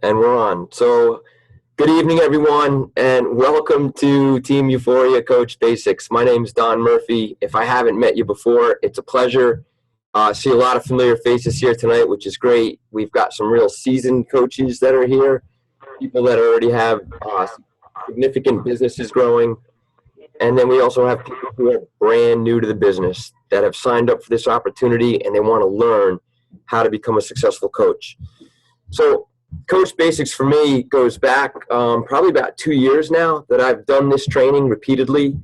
And we're on. So, good evening, everyone, and welcome to Team Euphoria Coach Basics. My name's Don Murphy. If I haven't met you before, it's a pleasure. See a lot of familiar faces here tonight, which is great. We've got some real seasoned coaches that are here, people that already have significant businesses growing. And then we also have people who are brand new to the business that have signed up for this opportunity and they want to learn how to become a successful coach. So, Coach Basics for me goes back probably about 2 years now that I've done this training repeatedly.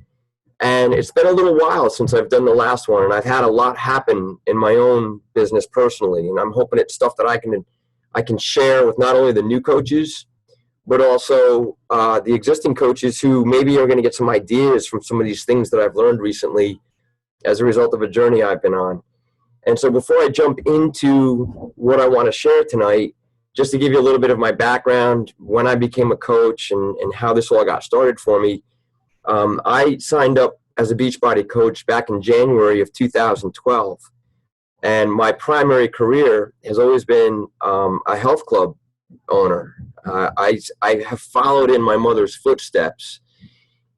And it's been a little while since I've done the last one. And I've had a lot happen in my own business personally. And I'm hoping it's stuff that I can share with not only the new coaches, but also the existing coaches who maybe are going to get some ideas from some of these things that I've learned recently as a result of a journey I've been on. And so before I jump into what I want to share tonight, just to give you a little bit of my background, when I became a coach and how this all got started for me, I signed up as a Beachbody coach back in January of 2012. And my primary career has always been a health club owner. I have followed in my mother's footsteps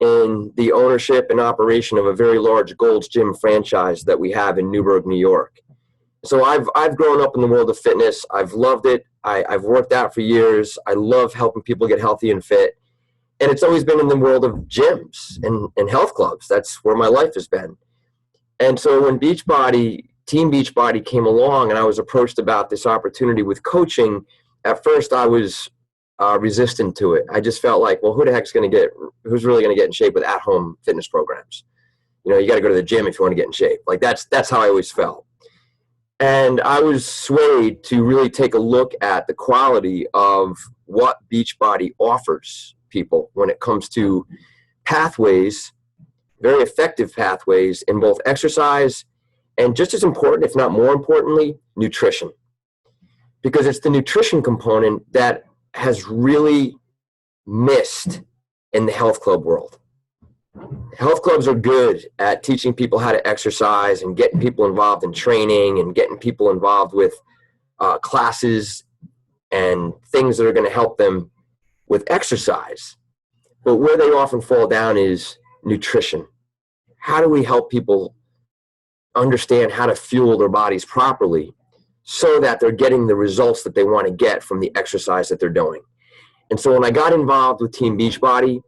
in the ownership and operation of a very large Gold's Gym franchise that we have in Newburgh, New York. So I've grown up in the world of fitness. I've loved it. I've worked out for years. I love helping people get healthy and fit. And it's always been in the world of gyms and health clubs. That's where my life has been. And so when Team Beachbody came along and I was approached about this opportunity with coaching, at first I was resistant to it. I just felt like, well, who's really going to get in shape with at-home fitness programs? You know, you got to go to the gym if you want to get in shape. Like that's how I always felt. And I was swayed to really take a look at the quality of what Beachbody offers people when it comes to pathways, very effective pathways in both exercise and, just as important, if not more importantly, nutrition. Because it's the nutrition component that has really missed in the health club world. Health clubs are good at teaching people how to exercise and getting people involved in training and getting people involved with classes and things that are going to help them with exercise. But where they often fall down is nutrition. How do we help people understand how to fuel their bodies properly so that they're getting the results that they want to get from the exercise that they're doing? And so when I got involved with Team Beachbody,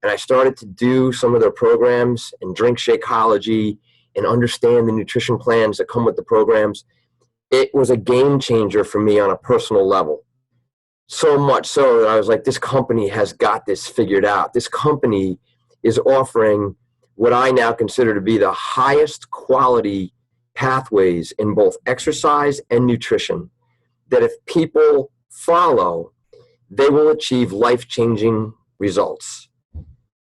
and I started to do some of their programs and drink Shakeology and understand the nutrition plans that come with the programs, it was a game changer for me on a personal level. So much so that I was like, this company has got this figured out. This company is offering what I now consider to be the highest quality pathways in both exercise and nutrition, that if people follow, they will achieve life-changing results.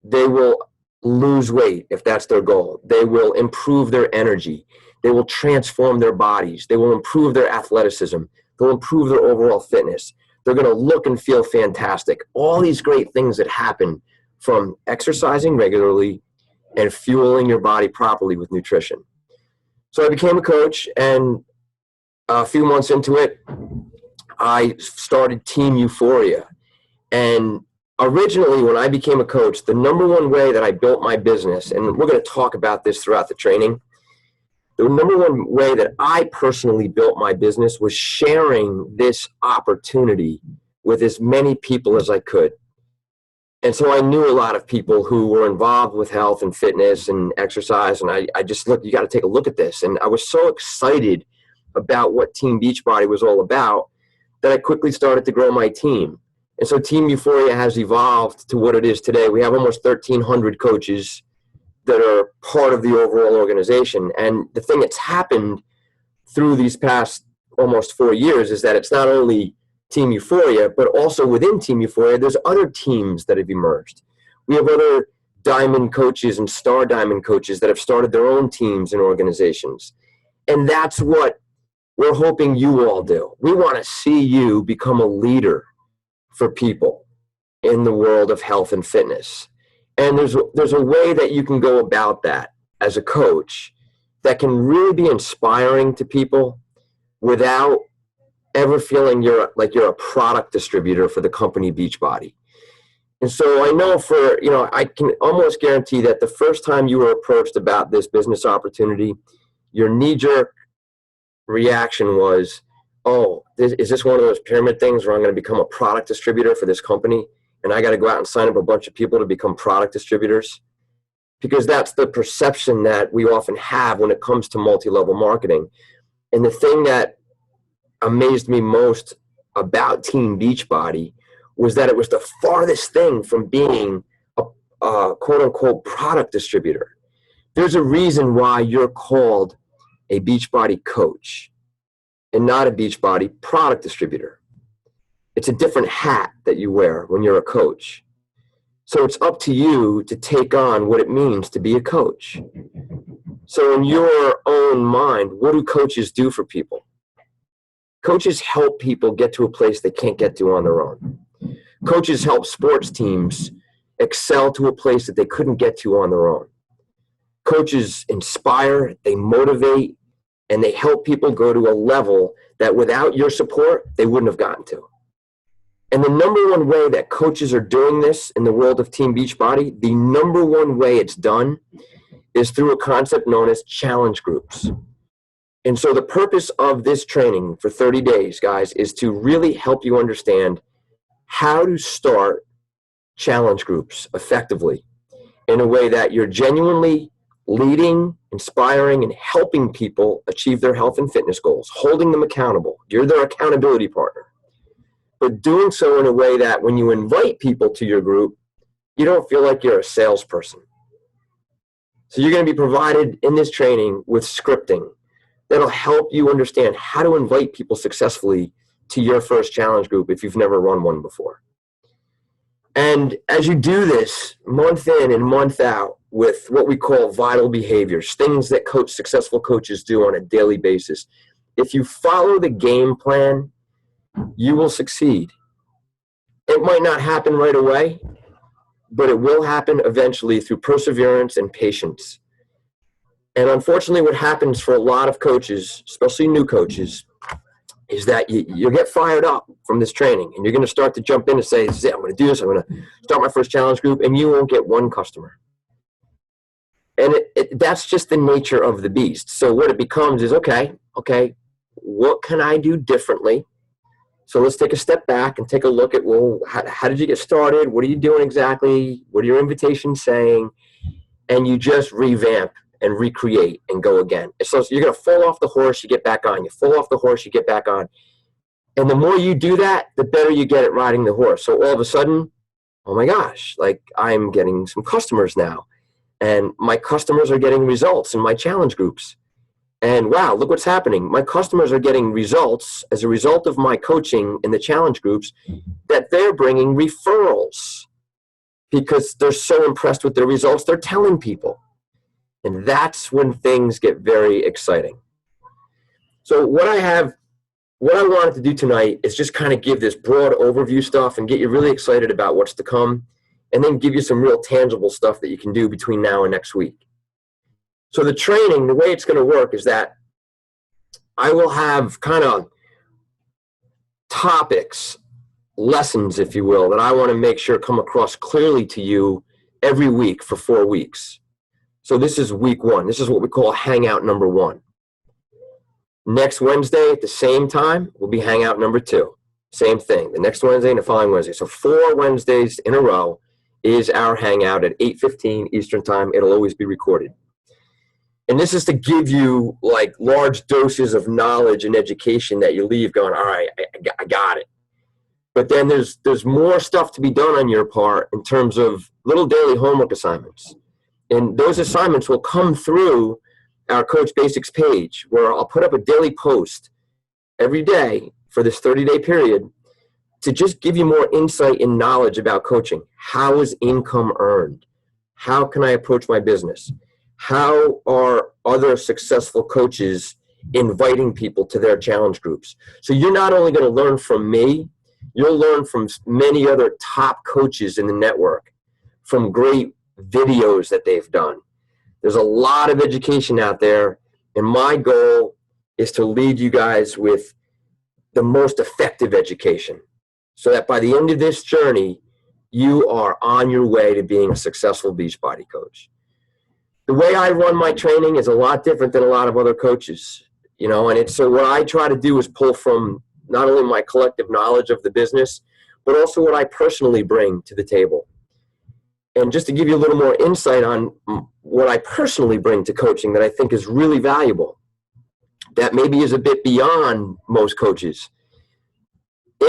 They will lose weight if that's their goal. They will improve their energy. They will transform their bodies. They will improve their athleticism. They'll improve their overall fitness. They're going to look and feel fantastic. All these great things that happen from exercising regularly and fueling your body properly with nutrition. So I became a coach, and a few months into it, I started Team Euphoria. And originally, when I became a coach, the number one way that I built my business, and we're going to talk about this throughout the training, the number one way that I personally built my business was sharing this opportunity with as many people as I could. And so I knew a lot of people who were involved with health and fitness and exercise, and I just looked, you got to take a look at this. And I was so excited about what Team Beachbody was all about that I quickly started to grow my team. And so Team Euphoria has evolved to what it is today. We have almost 1,300 coaches that are part of the overall organization. And the thing that's happened through these past almost 4 years is that it's not only Team Euphoria, but also within Team Euphoria, there's other teams that have emerged. We have other diamond coaches and star diamond coaches that have started their own teams and organizations. And that's what we're hoping you all do. We want to see you become a leader for people in the world of health and fitness. And there's a way that you can go about that as a coach that can really be inspiring to people without ever feeling you're a product distributor for the company Beachbody. And so I know I can almost guarantee that the first time you were approached about this business opportunity, your knee-jerk reaction was, oh, is this one of those pyramid things where I'm going to become a product distributor for this company and I got to go out and sign up a bunch of people to become product distributors? Because that's the perception that we often have when it comes to multi-level marketing. And the thing that amazed me most about Team Beachbody was that it was the farthest thing from being a quote-unquote product distributor. There's a reason why you're called a Beachbody coach and not a Beachbody product distributor. It's a different hat that you wear when you're a coach. So it's up to you to take on what it means to be a coach. So in your own mind, what do coaches do for people? Coaches help people get to a place they can't get to on their own. Coaches help sports teams excel to a place that they couldn't get to on their own. Coaches inspire, they motivate, and they help people go to a level that without your support, they wouldn't have gotten to. And the number one way that coaches are doing this in the world of Team Beachbody, the number one way it's done is through a concept known as challenge groups. And so the purpose of this training for 30 days, guys, is to really help you understand how to start challenge groups effectively in a way that you're genuinely leading, inspiring, and helping people achieve their health and fitness goals, holding them accountable. You're their accountability partner. But doing so in a way that when you invite people to your group, you don't feel like you're a salesperson. So you're going to be provided in this training with scripting that'll help you understand how to invite people successfully to your first challenge group if you've never run one before. And as you do this month in and month out with what we call vital behaviors, things that successful coaches do on a daily basis, if you follow the game plan, you will succeed. It might not happen right away, but it will happen eventually through perseverance and patience. And unfortunately, what happens for a lot of coaches, especially new coaches, is that you get fired up from this training and you're going to start to jump in and say, I'm going to do this. I'm going to start my first challenge group, and you won't get one customer. And that's just the nature of the beast. So what it becomes is, okay, what can I do differently? So let's take a step back and take a look at, well, how did you get started? What are you doing exactly? What are your invitations saying? And you just revamp and recreate and go again. So you're going to fall off the horse, you get back on. You fall off the horse, you get back on. And the more you do that, the better you get at riding the horse. So all of a sudden, oh my gosh, like I'm getting some customers now. And my customers are getting results in my challenge groups. And wow, look what's happening. My customers are getting results as a result of my coaching in the challenge groups, that they're bringing referrals because they're so impressed with their results. They're telling people. And that's when things get very exciting. So what I wanted to do tonight is just kind of give this broad overview stuff and get you really excited about what's to come, and then give you some real tangible stuff that you can do between now and next week. So the training, the way it's going to work is that I will have kind of topics, lessons, if you will, that I want to make sure come across clearly to you every week for 4 weeks. So this is week 1. This is what we call Hangout number 1. Next Wednesday at the same time will be Hangout number 2. Same thing. The next Wednesday and the following Wednesday. So 4 Wednesdays in a row is our Hangout at 8:15 Eastern Time. It'll always be recorded. And this is to give you like large doses of knowledge and education that you leave going, all right, I got it. But then there's more stuff to be done on your part in terms of little daily homework assignments. And those assignments will come through our Coach Basics page, where I'll put up a daily post every day for this 30-day period to just give you more insight and knowledge about coaching. How is income earned? How can I approach my business? How are other successful coaches inviting people to their challenge groups? So you're not only going to learn from me, you'll learn from many other top coaches in the network, from great videos that they've done. There's a lot of education out there, and my goal is to lead you guys with the most effective education, so that by the end of this journey, you are on your way to being a successful Beachbody coach. The way I run my training is a lot different than a lot of other coaches, and so what I try to do is pull from not only my collective knowledge of the business, but also what I personally bring to the table. And just to give you a little more insight on what I personally bring to coaching that I think is really valuable, that maybe is a bit beyond most coaches.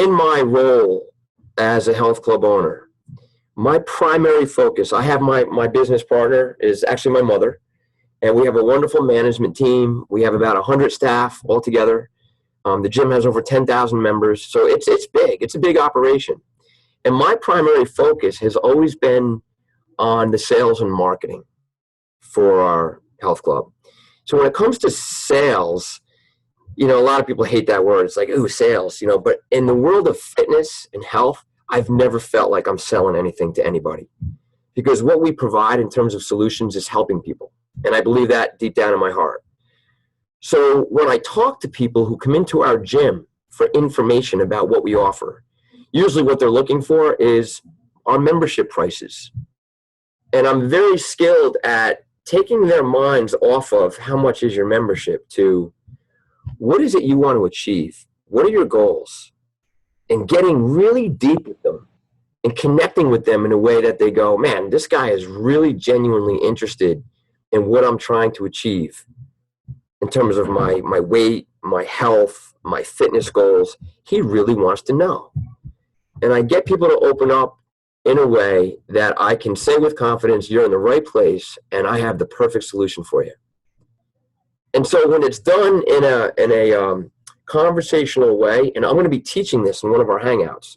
In my role as a health club owner, my primary focus, I have my business partner is actually my mother, and we have a wonderful management team. We have about 100 staff altogether. The gym has over 10,000 members, so it's big. It's a big operation. And my primary focus has always been on the sales and marketing for our health club. So when it comes to sales, a lot of people hate that word. It's like, ooh, sales, but in the world of fitness and health, I've never felt like I'm selling anything to anybody, because what we provide in terms of solutions is helping people. And I believe that deep down in my heart. So when I talk to people who come into our gym for information about what we offer, usually what they're looking for is our membership prices. And I'm very skilled at taking their minds off of how much is your membership to what is it you want to achieve? What are your goals? And getting really deep with them and connecting with them in a way that they go, man, this guy is really genuinely interested in what I'm trying to achieve in terms of my weight, my health, my fitness goals. He really wants to know. And I get people to open up in a way that I can say with confidence, you're in the right place and I have the perfect solution for you. And so when it's done in a conversational way, and I'm going to be teaching this in one of our hangouts,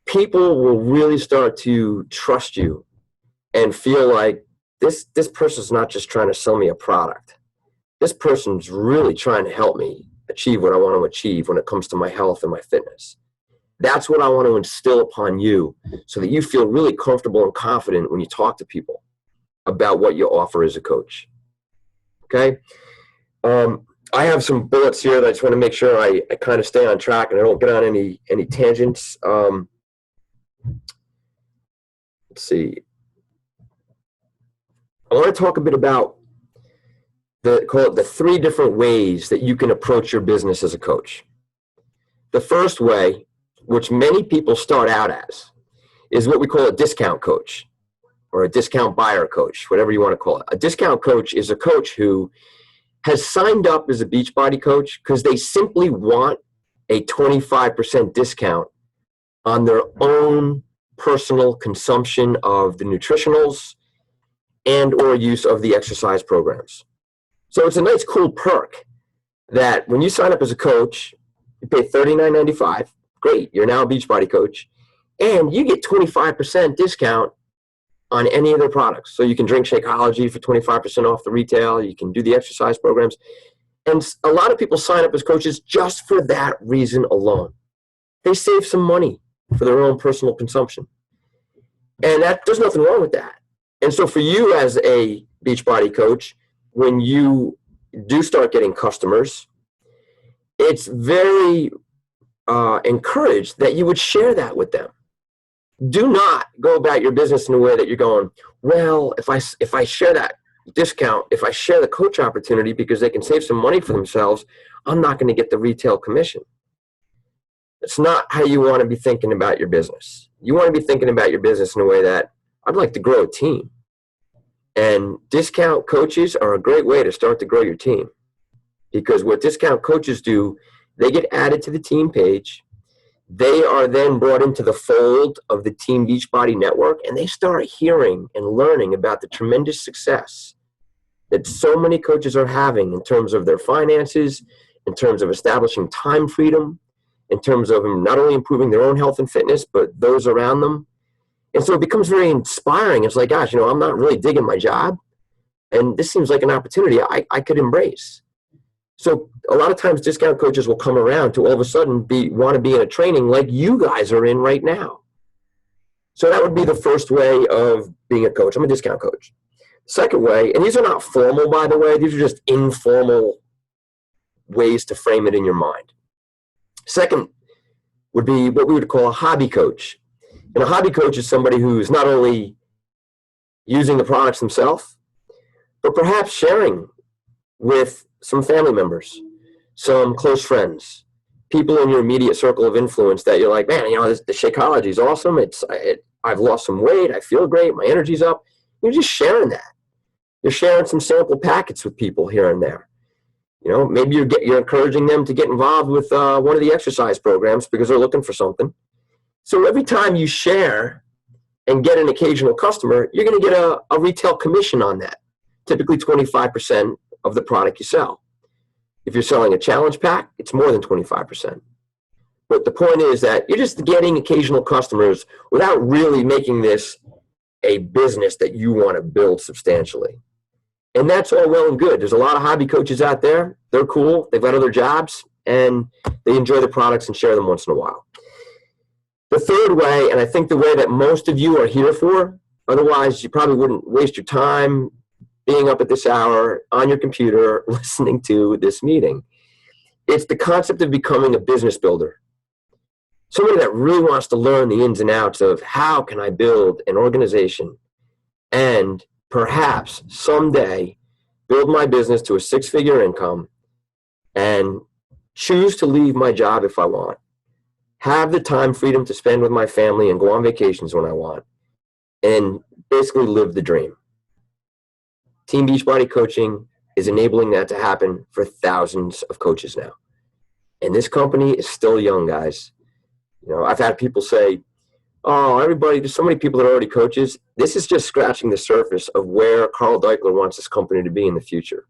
people will really start to trust you and feel like this person's not just trying to sell me a product. This person's really trying to help me achieve what I want to achieve when it comes to my health and my fitness. That's what I want to instill upon you so that you feel really comfortable and confident when you talk to people about what you offer as a coach. Okay? I have some bullets here that I just want to make sure I kind of stay on track and I don't get on any tangents. Let's see. I want to talk a bit about the 3 different ways that you can approach your business as a coach. The first way, which many people start out as, is what we call a discount coach or a discount buyer coach, whatever you want to call it. A discount coach is a coach who has signed up as a Beachbody coach because they simply want a 25% discount on their own personal consumption of the nutritionals and or use of the exercise programs. So it's a nice, cool perk that when you sign up as a coach, you pay $39.95. Great, you're now a Beachbody coach, and you get 25% discount on any of their products. So you can drink Shakeology for 25% off the retail. You can do the exercise programs. And a lot of people sign up as coaches just for that reason alone. They save some money for their own personal consumption. And there's nothing wrong with that. And so for you as a Beachbody coach, when you do start getting customers, it's very encouraged that you would share that with them. Do not go about your business in a way that you're going, well, if I share that discount, if I share the coach opportunity because they can save some money for themselves, I'm not going to get the retail commission. It's not how you want to be thinking about your business. You want to be thinking about your business in a way that I'd like to grow a team. And discount coaches are a great way to start to grow your team. Because what discount coaches do, they get added to the team page. They are then brought into the fold of the Team Beachbody network, and they start hearing and learning about the tremendous success that so many coaches are having in terms of their finances, in terms of establishing time freedom, in terms of not only improving their own health and fitness, but those around them. And so it becomes very inspiring. It's like, gosh, I'm not really digging my job, and this seems like an opportunity I could embrace. So a lot of times discount coaches will come around to all of a sudden want to be in a training like you guys are in right now. So that would be the first way of being a coach. I'm a discount coach. Second way, and these are not formal, by the way, these are just informal ways to frame it in your mind. Second would be what we would call a hobby coach. And a hobby coach is somebody who's not only using the products themselves, but perhaps sharing with some family members, some close friends, people in your immediate circle of influence that you're like, man, the Shakeology is awesome. I've lost some weight. I feel great. My energy's up. You're just sharing that. You're sharing some sample packets with people here and there. Maybe you're encouraging them to get involved with one of the exercise programs because they're looking for something. So every time you share and get an occasional customer, you're going to get a retail commission on that, typically 25% of the product you sell. If you're selling a challenge pack, it's more than 25%. But the point is that you're just getting occasional customers without really making this a business that you want to build substantially. And that's all well and good. There's a lot of hobby coaches out there. They're cool. They've got other jobs, and they enjoy the products and share them once in a while. The third way, and I think the way that most of you are here for, otherwise you probably wouldn't waste your time being up at this hour on your computer listening to this meeting. It's the concept of becoming a business builder. Somebody that really wants to learn the ins and outs of how can I build an organization and perhaps someday build my business to a six-figure income and choose to leave my job if I want. Have the time freedom to spend with my family and go on vacations when I want, and basically live the dream. Team Beachbody Coaching is enabling that to happen for thousands of coaches now. And this company is still young, guys. I've had people say, oh, there's so many people that are already coaches. This is just scratching the surface of where Carl Deichler wants this company to be in the future.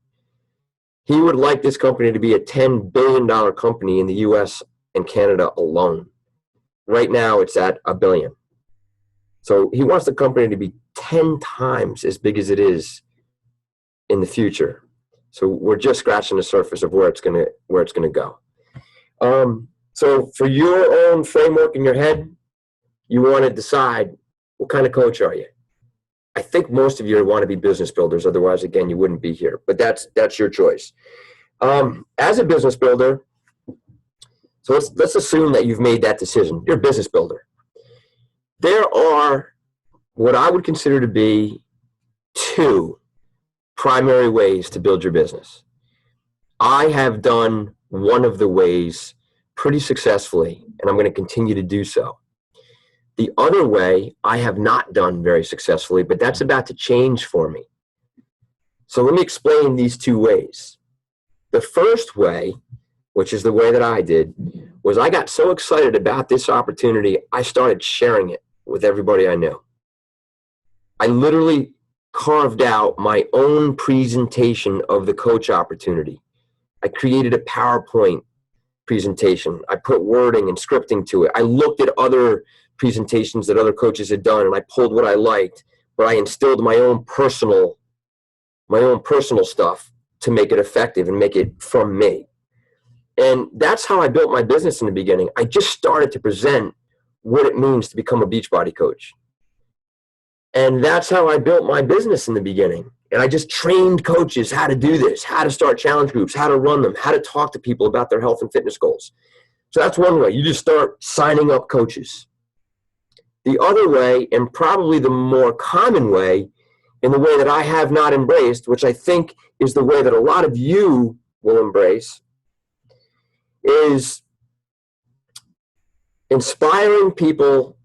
He would like this company to be a $10 billion company in the US and Canada alone. Right now, it's at $1 billion. So he wants the company to be 10 times as big as it is in the future. So we're just scratching the surface of where it's going to go. So for your own framework in your head, you want to decide what kind of coach are you. I think most of you want to be business builders. Otherwise, again, you wouldn't be here. But that's your choice. As a business builder, so let's assume that you've made that decision. You're a business builder. There are what I would consider to be two primary ways to build your business. I have done one of the ways pretty successfully, and I'm going to continue to do so. The other way I have not done very successfully, but that's about to change for me. So let me explain these two ways. The first way, which is the way that I did, was I got so excited about this opportunity, I started sharing it with everybody I knew. I literally carved out my own presentation of the coach opportunity. I created a PowerPoint presentation. I put wording and scripting to it. I looked at other presentations that other coaches had done, and I pulled what I liked, but I instilled my own personal stuff to make it effective and make it from me. And that's how I built my business in the beginning. I just started to present what it means to become a Beachbody coach. And that's how I built my business in the beginning. And I just trained coaches how to do this, how to start challenge groups, how to run them, how to talk to people about their health and fitness goals. So that's one way. You just start signing up coaches. The other way, and probably the more common way, in the way that I have not embraced, which I think is the way that a lot of you will embrace, is inspiring people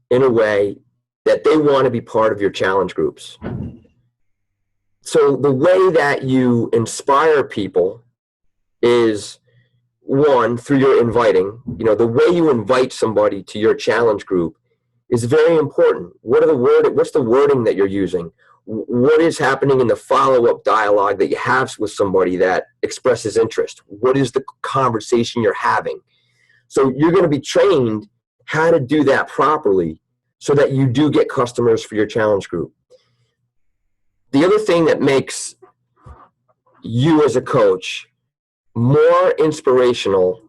in a way that they want to be part of your challenge groups. So the way that you inspire people is, one, through your inviting. The way you invite somebody to your challenge group is very important. What's the wording that you're using? What is happening in the follow-up dialogue that you have with somebody that expresses interest? What is the conversation you're having? So you're going to be trained how to do that properly so that you do get customers for your challenge group. The other thing that makes you as a coach more inspirational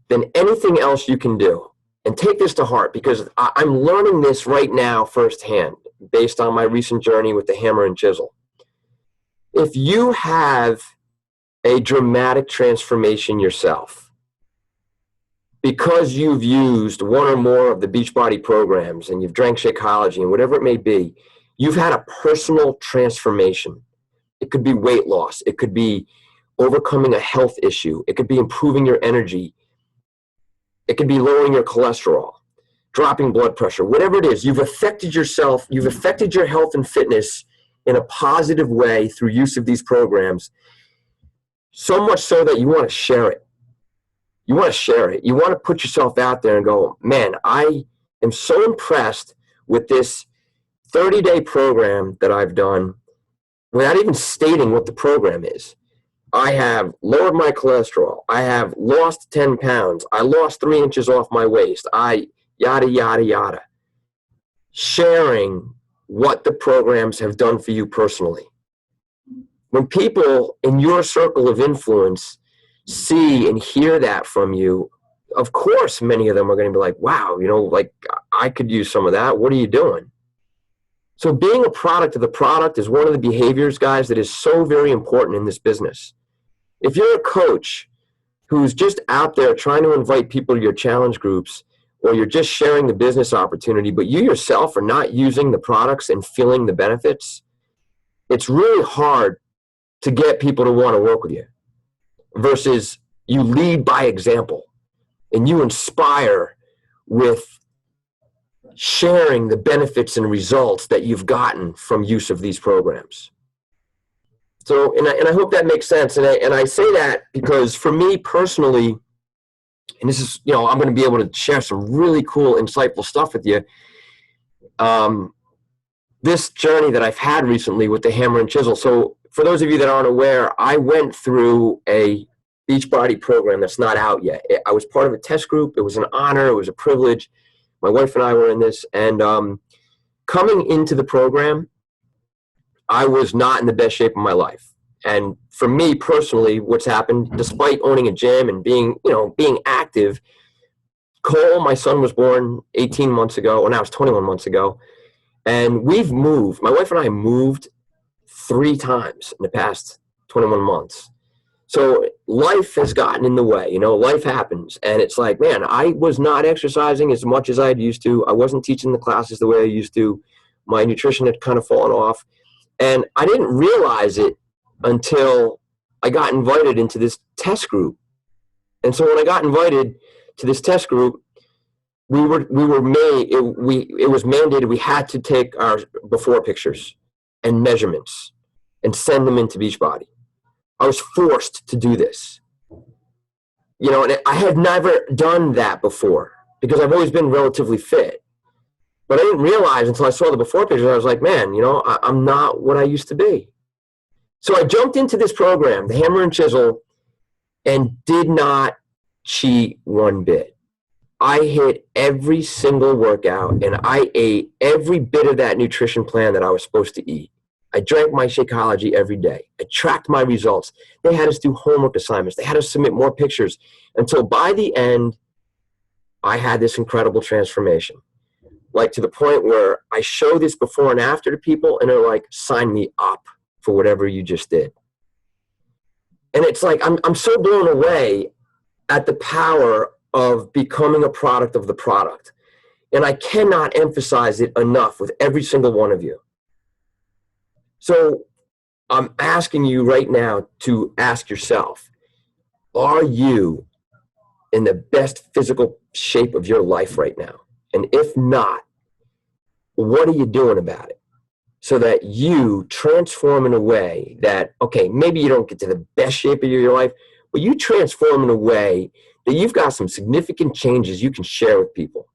than anything else you can do, and take this to heart because I'm learning this right now firsthand based on my recent journey with the hammer and chisel. If you have a dramatic transformation yourself, because you've used one or more of the Beachbody programs and you've drank Shakeology and whatever it may be, you've had a personal transformation. It could be weight loss. It could be overcoming a health issue. It could be improving your energy. It could be lowering your cholesterol, dropping blood pressure, whatever it is. You've affected yourself. You've affected your health and fitness in a positive way through use of these programs, so much so that you want to share it. You want to share it. You want to put yourself out there and go, man, I am so impressed with this 30-day program that I've done without even stating what the program is. I have lowered my cholesterol. I have lost 10 pounds. I lost 3 inches off my waist. Yada, yada, yada. Sharing what the programs have done for you personally. When people in your circle of influence see and hear that from you, of course, many of them are going to be like, wow, like I could use some of that. What are you doing? So being a product of the product is one of the behaviors, guys, that is so very important in this business. If you're a coach who's just out there trying to invite people to your challenge groups, or you're just sharing the business opportunity, but you yourself are not using the products and feeling the benefits, it's really hard to get people to want to work with you. Versus you lead by example and you inspire with sharing the benefits and results that you've gotten from use of these programs. So, and I hope that makes sense. And I say that because for me personally, and this is, I'm going to be able to share some really cool, insightful stuff with you. This journey that I've had recently with the hammer and chisel. So for those of you that aren't aware, I went through a Beachbody program that's not out yet. I was part of a test group. It was an honor. It was a privilege. My wife and I were in this. And coming into the program, I was not in the best shape of my life. And for me personally, what's happened, despite owning a gym and being active, Cole, my son, was born 18 months ago, or now it's 21 months ago. And we've moved. My wife and I moved 3 times in the past 21 months. So life has gotten in the way, life happens. And it's like, man, I was not exercising as much as I had used to. I wasn't teaching the classes the way I used to. My nutrition had kind of fallen off. And I didn't realize it until I got invited into this test group. And so when I got invited to this test group, it was mandated we had to take our before pictures and measurements and send them into Beachbody. I was forced to do this. And I had never done that before because I've always been relatively fit. But I didn't realize until I saw the before pictures, I was like, man, I'm not what I used to be. So I jumped into this program, the hammer and chisel, and did not cheat one bit. I hit every single workout, and I ate every bit of that nutrition plan that I was supposed to eat. I drank my Shakeology every day. I tracked my results. They had us do homework assignments. They had us submit more pictures until by the end, I had this incredible transformation. Like to the point where I show this before and after to people, and they're like, sign me up for whatever you just did. And it's like, I'm so blown away at the power of becoming a product of the product. And I cannot emphasize it enough with every single one of you. So I'm asking you right now to ask yourself, are you in the best physical shape of your life right now? And if not, what are you doing about it? So that you transform in a way that, okay, maybe you don't get to the best shape of your life, but you transform in a way that you've got some significant changes you can share with people.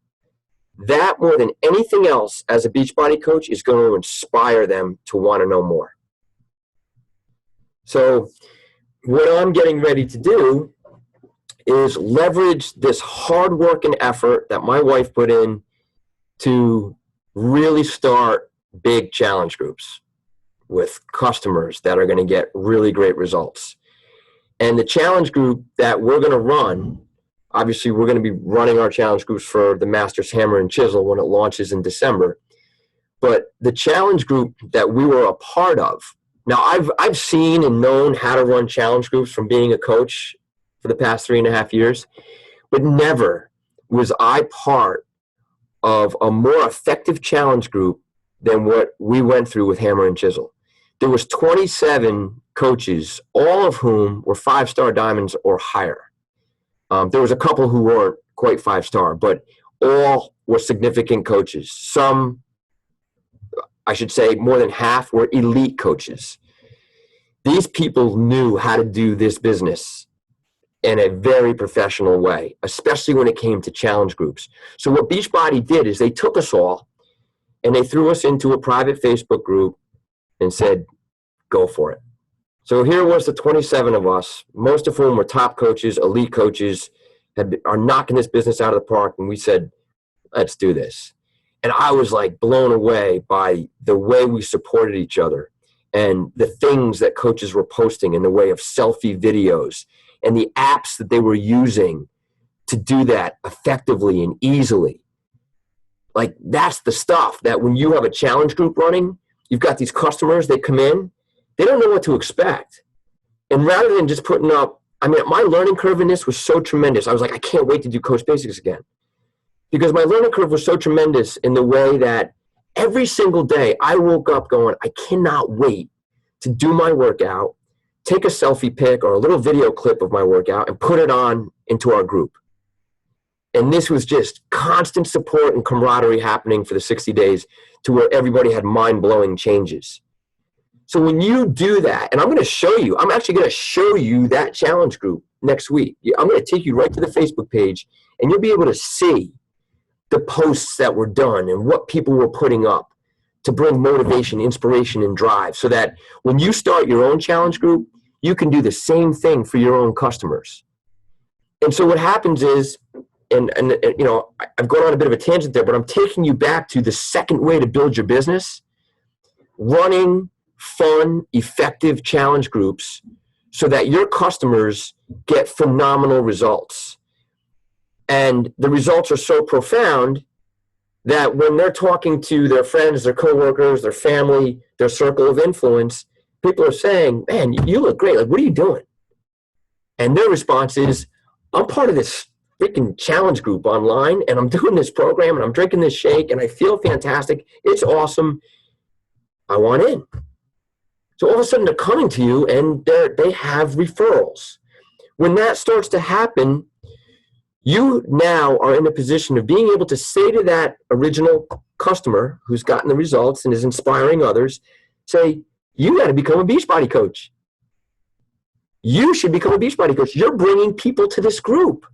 That, more than anything else, as a Beachbody coach, is going to inspire them to want to know more. So what I'm getting ready to do is leverage this hard work and effort that my wife put in to really start big challenge groups with customers that are going to get really great results. And the challenge group that we're going to run, obviously we're going to be running our challenge groups for the Masters Hammer and Chisel when it launches in December. But the challenge group that we were a part of, now I've seen and known how to run challenge groups from being a coach for the past 3.5 years. But never was I part of a more effective challenge group than what we went through with Hammer and Chisel. There was 27 coaches, all of whom were 5-star diamonds or higher. There was a couple who weren't quite 5-star, but all were significant coaches. Some, I should say, more than half were elite coaches. These people knew how to do this business in a very professional way, especially when it came to challenge groups. So what Beachbody did is they took us all and they threw us into a private Facebook group and said, go for it. So here was the 27 of us, most of whom were top coaches, elite coaches, are knocking this business out of the park. And we said, let's do this. And I was like blown away by the way we supported each other and the things that coaches were posting in the way of selfie videos and the apps that they were using to do that effectively and easily. Like, that's the stuff that when you have a challenge group running, you've got these customers, they come in, they don't know what to expect. And rather than just putting up, I mean, my learning curve in this was so tremendous. I was like, I can't wait to do Coach Basics again. Because my learning curve was so tremendous in the way that every single day I woke up going, I cannot wait to do my workout, take a selfie pic or a little video clip of my workout and put it on into our group. And this was just constant support and camaraderie happening for the 60 days to where everybody had mind-blowing changes. So when you do that, and I'm going to show you, I'm actually going to show you that challenge group next week. I'm going to take you right to the Facebook page and you'll be able to see the posts that were done and what people were putting up to bring motivation, inspiration, and drive so that when you start your own challenge group, you can do the same thing for your own customers. And so what happens is, and you know, I've gone on a bit of a tangent there, but I'm taking you back to the second way to build your business, running fun, effective challenge groups so that your customers get phenomenal results. And the results are so profound that when they're talking to their friends, their coworkers, their family, their circle of influence, people are saying, man, you look great. Like, what are you doing? And their response is, I'm part of this freaking challenge group online, and I'm doing this program, and I'm drinking this shake, and I feel fantastic. It's awesome. I want in. So all of a sudden, they're coming to you, and they have referrals. When that starts to happen, you now are in a position of being able to say to that original customer who's gotten the results and is inspiring others, say, you got to become a Beachbody coach. You should become a Beachbody coach. You're bringing people to this group.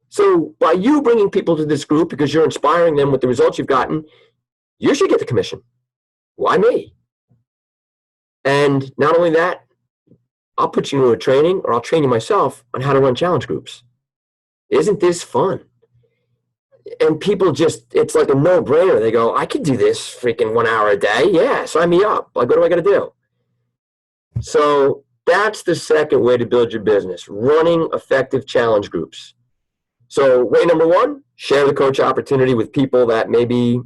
So by you bringing people to this group because you're inspiring them with the results you've gotten, you should get the commission. Why me? And not only that, I'll put you into a training or I'll train you myself on how to run challenge groups. Isn't this fun? And people just, it's like a no-brainer. They go, I could do this freaking 1 hour a day. Yeah, sign me up. Like, what do I got to do? So that's the second way to build your business, running effective challenge groups. So way number one, share the coach opportunity with people that maybe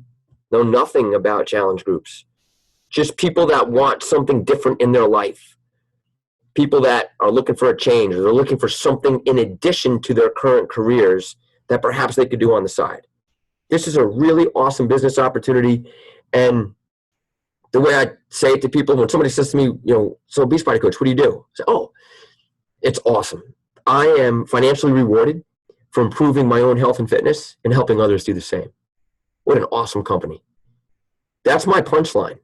know nothing about challenge groups. Just people that want something different in their life. People that are looking for a change or they're looking for something in addition to their current careers that perhaps they could do on the side. This is a really awesome business opportunity. And the way I say it to people, when somebody says to me, you know, so Beachbody coach, what do you do? I say, oh, it's awesome. I am financially rewarded for improving my own health and fitness and helping others do the same. What an awesome company. That's my punchline.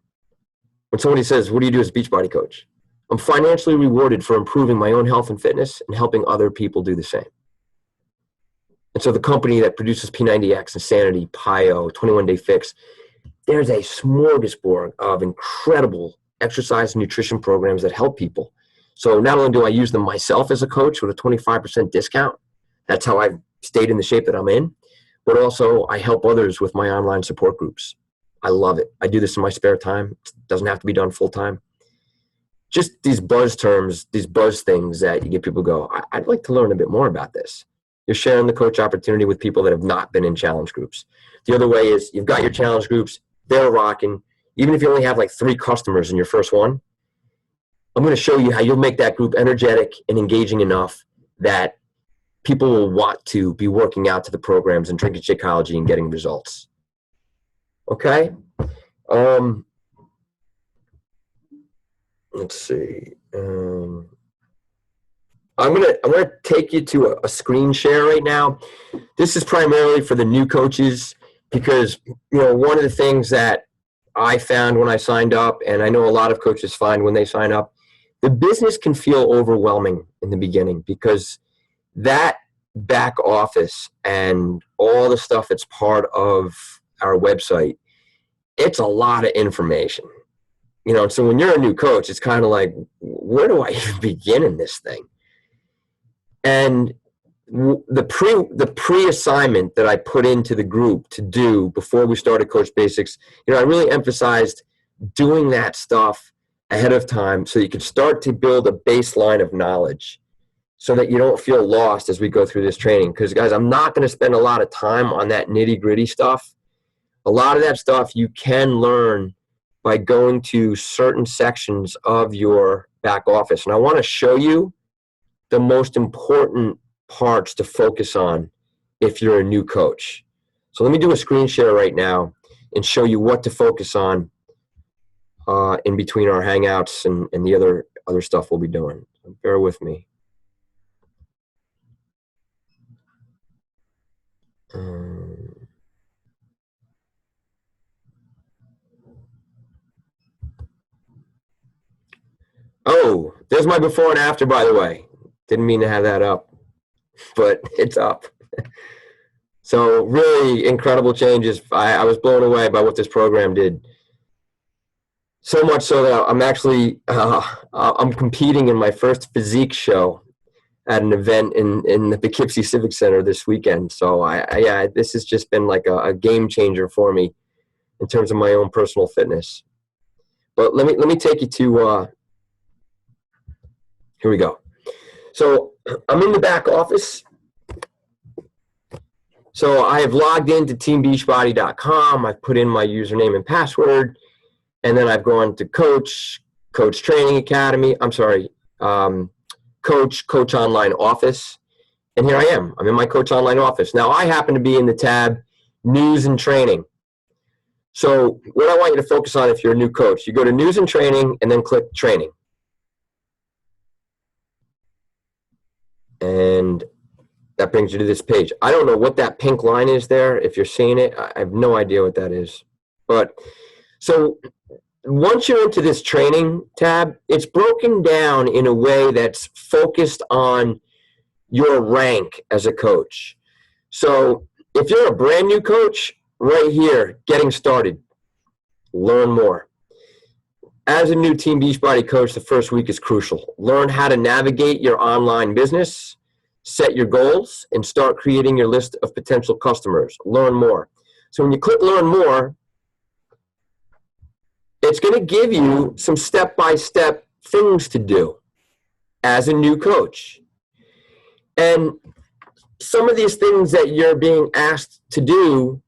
When somebody says, what do you do as a Beachbody coach? I'm financially rewarded for improving my own health and fitness and helping other people do the same. And so the company that produces P90X, Insanity, PIO, 21 Day Fix, there's a smorgasbord of incredible exercise and nutrition programs that help people. So not only do I use them myself as a coach with a 25% discount, that's how I've stayed in the shape that I'm in, but also I help others with my online support groups. I love it. I do this in my spare time. It doesn't have to be done full time. Just these buzz terms, these buzz things that you get people go, I'd like to learn a bit more about this. You're sharing the coach opportunity with people that have not been in challenge groups. The other way is you've got your challenge groups, they're rocking. Even if you only have like 3 customers in your first one, I'm going to show you how you'll make that group energetic and engaging enough that people will want to be working out to the programs and drinking Shakeology and getting results. Okay? Let's see. I'm gonna take you to a screen share right now. This is primarily for the new coaches because one of the things that I found when I signed up, and I know a lot of coaches find when they sign up, the business can feel overwhelming in the beginning because that back office and all the stuff that's part of our website, it's a lot of information. So when you're a new coach, it's kind of like, where do I even begin in this thing? And the pre-assignment that I put into the group to do before we started Coach Basics, I really emphasized doing that stuff ahead of time so you can start to build a baseline of knowledge so that you don't feel lost as we go through this training. Because, guys, I'm not going to spend a lot of time on that nitty-gritty stuff. A lot of that stuff you can learn by going to certain sections of your back office. And I want to show you the most important parts to focus on if you're a new coach. So let me do a screen share right now and show you what to focus on in between our Hangouts and the other stuff we'll be doing. So bear with me. Oh, there's my before and after, by the way. Didn't mean to have that up, but it's up. So really incredible changes. I was blown away by what this program did. So much so that I'm actually I'm competing in my first physique show at an event in the Poughkeepsie Civic Center this weekend. So this has just been like a game changer for me in terms of my own personal fitness. But let me take you to here we go. So I'm in the back office. So I have logged into teambeachbody.com. I've put in my username and password, and then I've gone to Coach Training Academy. I'm sorry, Coach Online Office. And here I am. I'm in my Coach Online Office. Now I happen to be in the tab News and Training. So what I want you to focus on if you're a new coach, you go to News and Training and then click Training. And that brings you to this page. I don't know what that pink line is there. If you're seeing it, I have no idea what that is. But so once you're into this training tab, it's broken down in a way that's focused on your rank as a coach. So if you're a brand new coach, right here, getting started, learn more. As a new Team Beachbody coach, the first week is crucial. Learn how to navigate your online business, set your goals, and start creating your list of potential customers. Learn more. So when you click Learn More, it's going to give you some step-by-step things to do as a new coach. And some of these things that you're being asked to do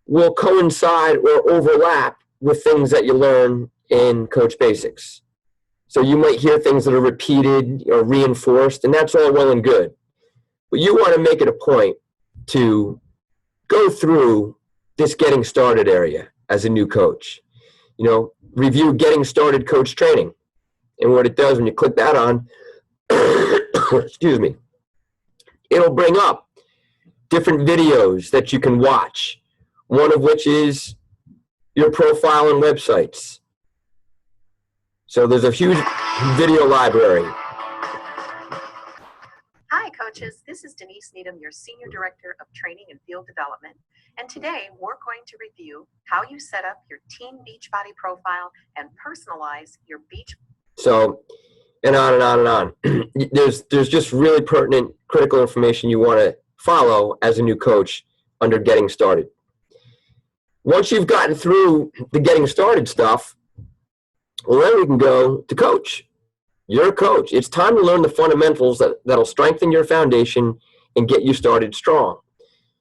will coincide or overlap with things that you learn in Coach Basics. So you might hear things that are repeated or reinforced, and that's all well and good. But you want to make it a point to go through this getting started area as a new coach. Review Getting Started Coach Training. And what it does when you click that on, excuse me, it'll bring up different videos that you can watch, one of which is your profile and websites. So there's a huge video library. Hi, coaches. This is Denise Needham, your Senior Director of Training and Field Development. And today we're going to review how you set up your Team Beachbody profile and personalize your beach. So, and on and on and on. There's just really pertinent, critical information you want to follow as a new coach under Getting Started. Once you've gotten through the Getting Started stuff, well, then we can go to Coach. You're a coach. It's time to learn the fundamentals that'll strengthen your foundation and get you started strong.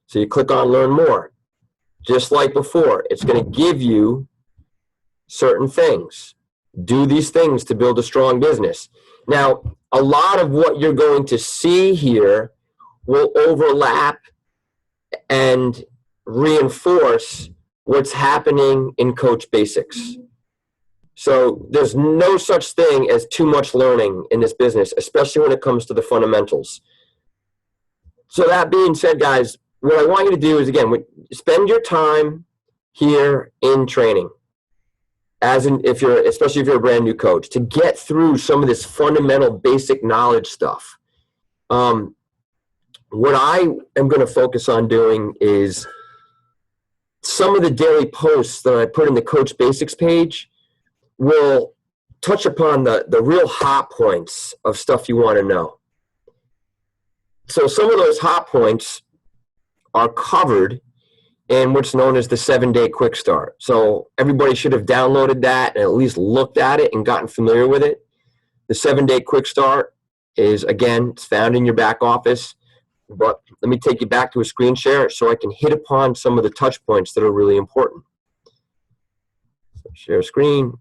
So you click on Learn More. Just like before, it's going to give you certain things. Do these things to build a strong business. Now, a lot of what you're going to see here will overlap and reinforce what's happening in Coach Basics. So there's no such thing as too much learning in this business, especially when it comes to the fundamentals. So that being said, guys, what I want you to do is, again, spend your time here in training, especially if you're a brand new coach, to get through some of this fundamental basic knowledge stuff. What I am going to focus on doing is some of the daily posts that I put in the Coach Basics page will touch upon the real hot points of stuff you want to know. So some of those hot points are covered in what's known as the 7-day quick start. So everybody should have downloaded that and at least looked at it and gotten familiar with it. The 7-day quick start is, again, it's found in your back office. But let me take you back to a screen share so I can hit upon some of the touch points that are really important. So share screen.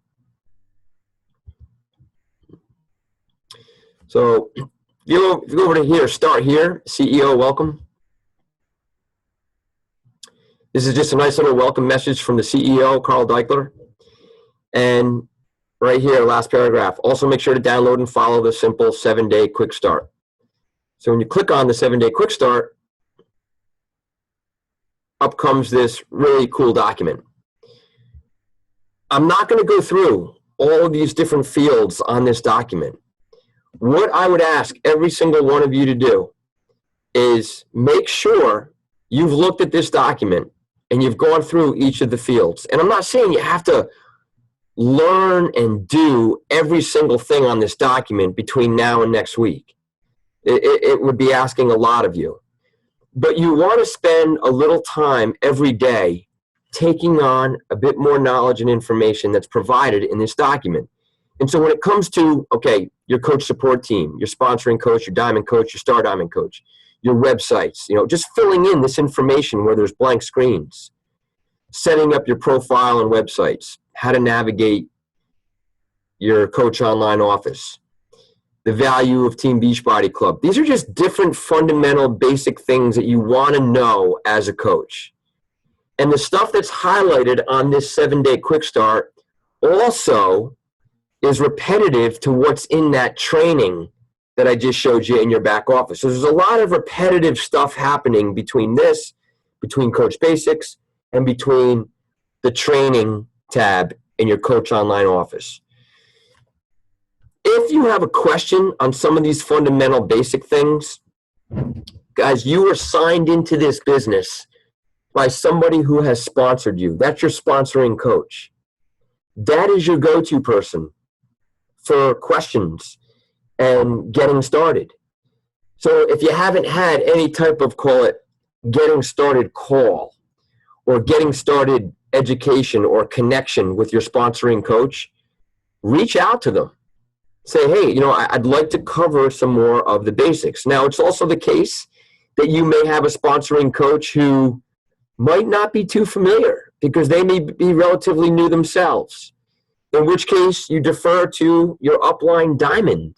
So if you go over to here, start here, CEO, welcome. This is just a nice little welcome message from the CEO, Carl Deichler. And right here, last paragraph. Also make sure to download and follow the simple 7-day quick start. So when you click on the 7-day quick start, up comes this really cool document. I'm not going to go through all of these different fields on this document. What I would ask every single one of you to do is make sure you've looked at this document and you've gone through each of the fields. And I'm not saying you have to learn and do every single thing on this document between now and next week. It would be asking a lot of you. But you want to spend a little time every day taking on a bit more knowledge and information that's provided in this document. And so when it comes to, okay, your coach support team, your sponsoring coach, your diamond coach, your star diamond coach, your websites, just filling in this information where there's blank screens, setting up your profile and websites, how to navigate your coach online office, the value of Team Beachbody Club. These are just different fundamental basic things that you want to know as a coach. And the stuff that's highlighted on this 7-day quick start also is repetitive to what's in that training that I just showed you in your back office. So there's a lot of repetitive stuff happening between Coach Basics and between the training tab in your Coach Online office. If you have a question on some of these fundamental basic things, guys, you are signed into this business by somebody who has sponsored you. That's your sponsoring coach. That is your go-to person for questions and getting started. So if you haven't had any type of, call it, getting started call or getting started education or connection with your sponsoring coach, reach out to them. Say, hey, I'd like to cover some more of the basics. Now, it's also the case that you may have a sponsoring coach who might not be too familiar because they may be relatively new themselves, in which case you defer to your upline diamond.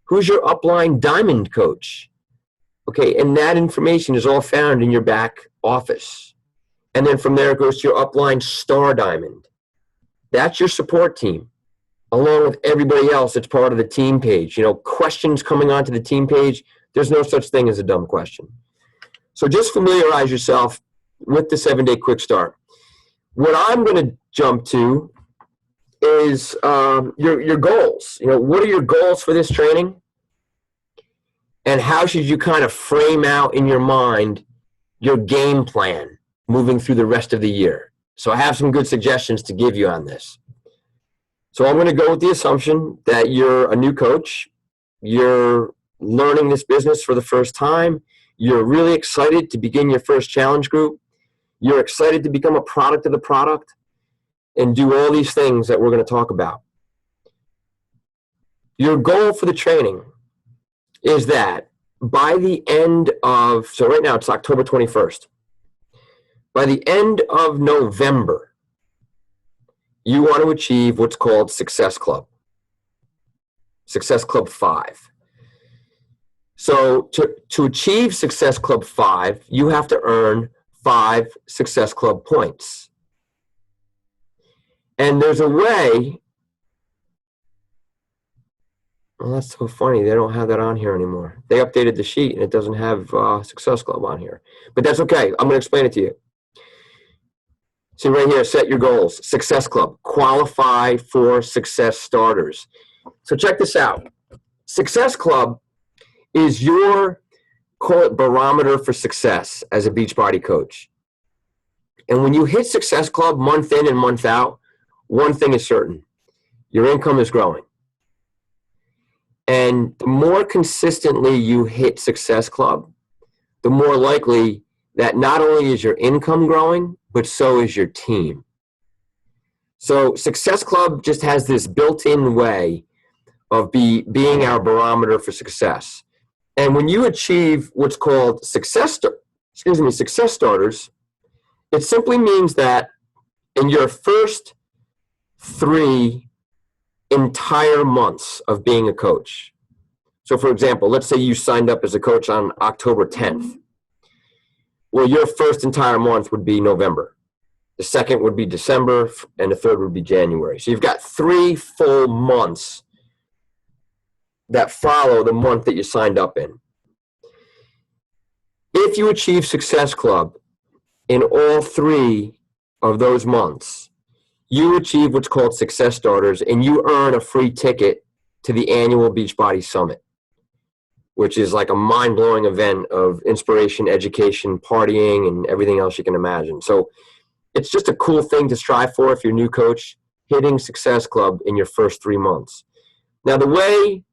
Who's your upline diamond coach? Okay, and that information is all found in your back office. And then from there it goes to your upline star diamond. That's your support team, along with everybody else that's part of the team page. Questions coming onto the team page, there's no such thing as a dumb question. So just familiarize yourself with the 7-day quick start. What I'm going to jump to is your goals. What are your goals for this training? And how should you kind of frame out in your mind your game plan moving through the rest of the year? So I have some good suggestions to give you on this. So I'm going to go with the assumption that you're a new coach, you're learning this business for the first time, you're really excited to begin your first challenge group, you're excited to become a product of the product, and do all these things that we're going to talk about. Your goal for the training is that by the end of, so right now it's October 21st, by the end of November, you want to achieve what's called Success Club 5. So to achieve Success Club 5, you have to earn 5 Success Club points. And there's a way. Well, that's so funny. They don't have that on here anymore. They updated the sheet and it doesn't have Success Club on here. But that's okay. I'm going to explain it to you. See right here, set your goals. Success Club, qualify for success starters. So check this out. Success Club is your, call it, barometer for success as a Beachbody coach. And when you hit Success Club month in and month out, one thing is certain. Your income is growing. And the more consistently you hit Success Club, the more likely that not only is your income growing, but so is your team. So Success Club just has this built-in way of being our barometer for success. And when you achieve what's called success starters, it simply means that in your first 3 entire months of being a coach. So for example, let's say you signed up as a coach on October 10th. Well, your first entire month would be November. The second would be December, and the third would be January. So you've got 3 full months that follow the month that you signed up in. If you achieve Success Club in all 3 of those months, you achieve what's called Success Starters, and you earn a free ticket to the annual Beachbody Summit, which is like a mind-blowing event of inspiration, education, partying, and everything else you can imagine. So it's just a cool thing to strive for if you're a new coach, hitting Success Club in your first 3 months. Now, the way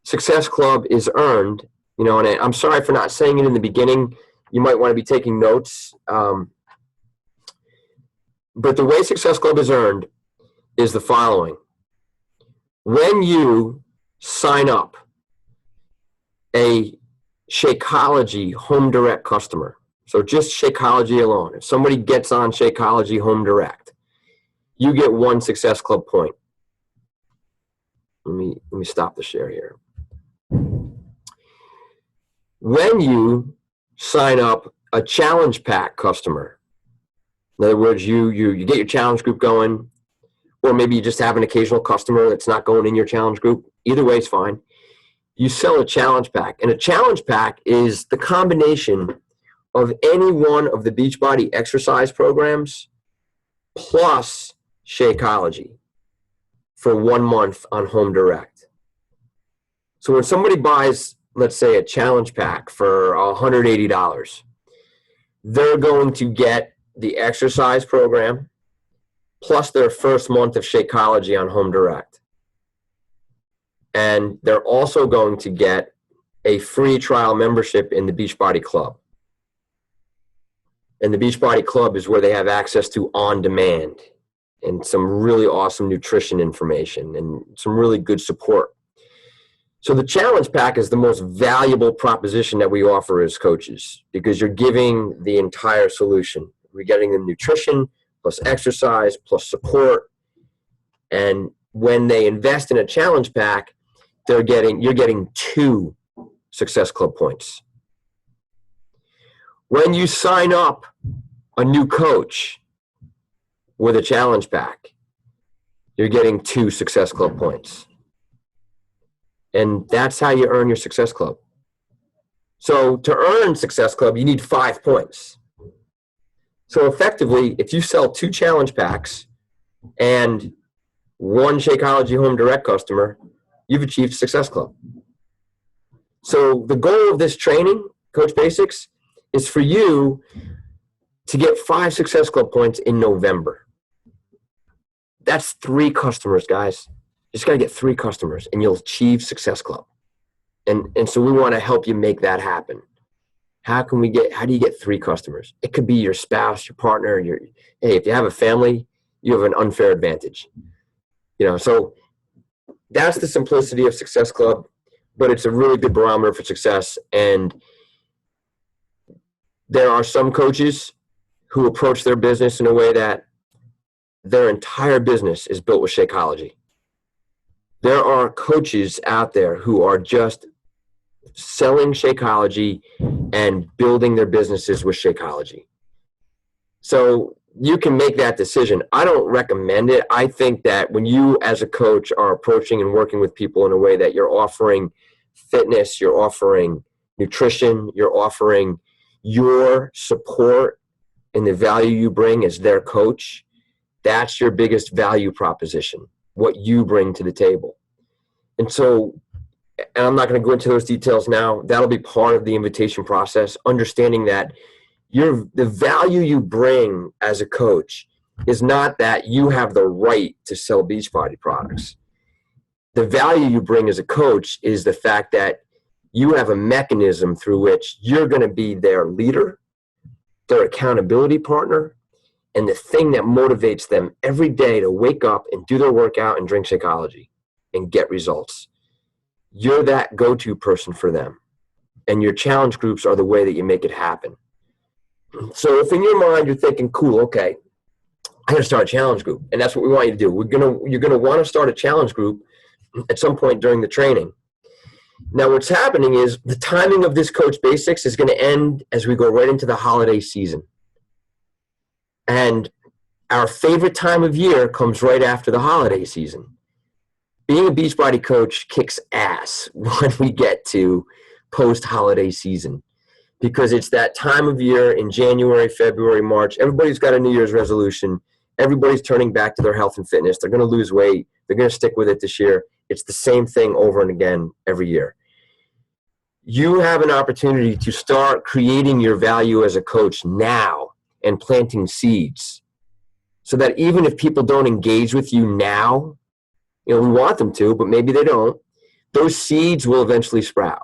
Success Club is earned, and I'm sorry for not saying it in the beginning. You might want to be taking notes. But the way Success Club is earned is the following. When you sign up a Shakeology Home Direct customer, so just Shakeology alone, if somebody gets on Shakeology Home Direct, you get 1 Success Club point. Let me stop the share here. When you sign up a challenge pack customer, in other words, you get your challenge group going, or maybe you just have an occasional customer that's not going in your challenge group. Either way is fine. You sell a challenge pack, and a challenge pack is the combination of any one of the Beachbody exercise programs plus Shakeology for 1 month on Home Direct. So when somebody buys, let's say, a challenge pack for $180, they're going to get the exercise program plus their first month of Shakeology on Home Direct. And they're also going to get a free trial membership in the Beachbody Club. And the Beachbody Club is where they have access to on-demand and some really awesome nutrition information and some really good support. So the challenge pack is the most valuable proposition that we offer as coaches because you're giving the entire solution. We're getting them nutrition plus exercise plus support. And when they invest in a challenge pack, you're getting 2 Success Club points. When you sign up a new coach with a challenge pack, you're getting 2 Success Club points. And that's how you earn your Success Club. So to earn Success Club, you need 5 points. So effectively, if you sell 2 challenge packs and 1 Shakeology Home Direct customer, you've achieved Success Club. So the goal of this training, Coach Basics, is for you to get 5 Success Club points in November. That's 3 customers, guys. You just got to get 3 customers, and you'll achieve Success Club. And so we want to help you make that happen. How do you get 3 customers? It could be your spouse, your partner, if you have a family, you have an unfair advantage. So that's the simplicity of Success Club, but it's a really good barometer for success. And there are some coaches who approach their business in a way that their entire business is built with Shakeology. There are coaches out there who are just selling Shakeology and building their businesses with Shakeology. So you can make that decision. I don't recommend it. I think that when you as a coach are approaching and working with people in a way that you're offering fitness, you're offering nutrition, you're offering your support and the value you bring as their coach, that's your biggest value proposition, what you bring to the table. And so, and I'm not going to go into those details now. That'll be part of the invitation process, understanding that the value you bring as a coach is not that you have the right to sell Beachbody products. The value you bring as a coach is the fact that you have a mechanism through which you're going to be their leader, their accountability partner, and the thing that motivates them every day to wake up and do their workout and drink Shakeology and get results. You're that go-to person for them. And your challenge groups are the way that you make it happen. So if in your mind you're thinking, cool, okay, I'm going to start a challenge group. And that's what we want you to do. You're going to want to start a challenge group at some point during the training. Now what's happening is the timing of this Coach Basics is going to end as we go right into the holiday season. And our favorite time of year comes right after the holiday season. Being a Beachbody coach kicks ass when we get to post-holiday season, because it's that time of year in January, February, March. Everybody's got a New Year's resolution. Everybody's turning back to their health and fitness. They're going to lose weight. They're going to stick with it this year. It's the same thing over and again every year. You have an opportunity to start creating your value as a coach now and planting seeds so that even if people don't engage with you now, we want them to, but maybe they don't, those seeds will eventually sprout.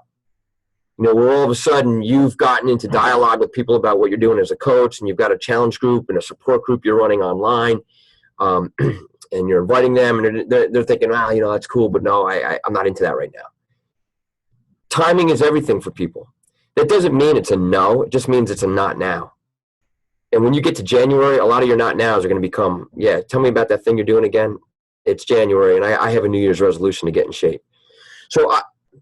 Where all of a sudden you've gotten into dialogue with people about what you're doing as a coach, and you've got a challenge group and a support group you're running online, and you're inviting them, and they're thinking, that's cool, but no, I'm not into that right now. Timing is everything for people. That doesn't mean it's a no. It just means it's a not now. And when you get to January, a lot of your not nows are going to become, tell me about that thing you're doing again. It's January, and I have a New Year's resolution to get in shape. So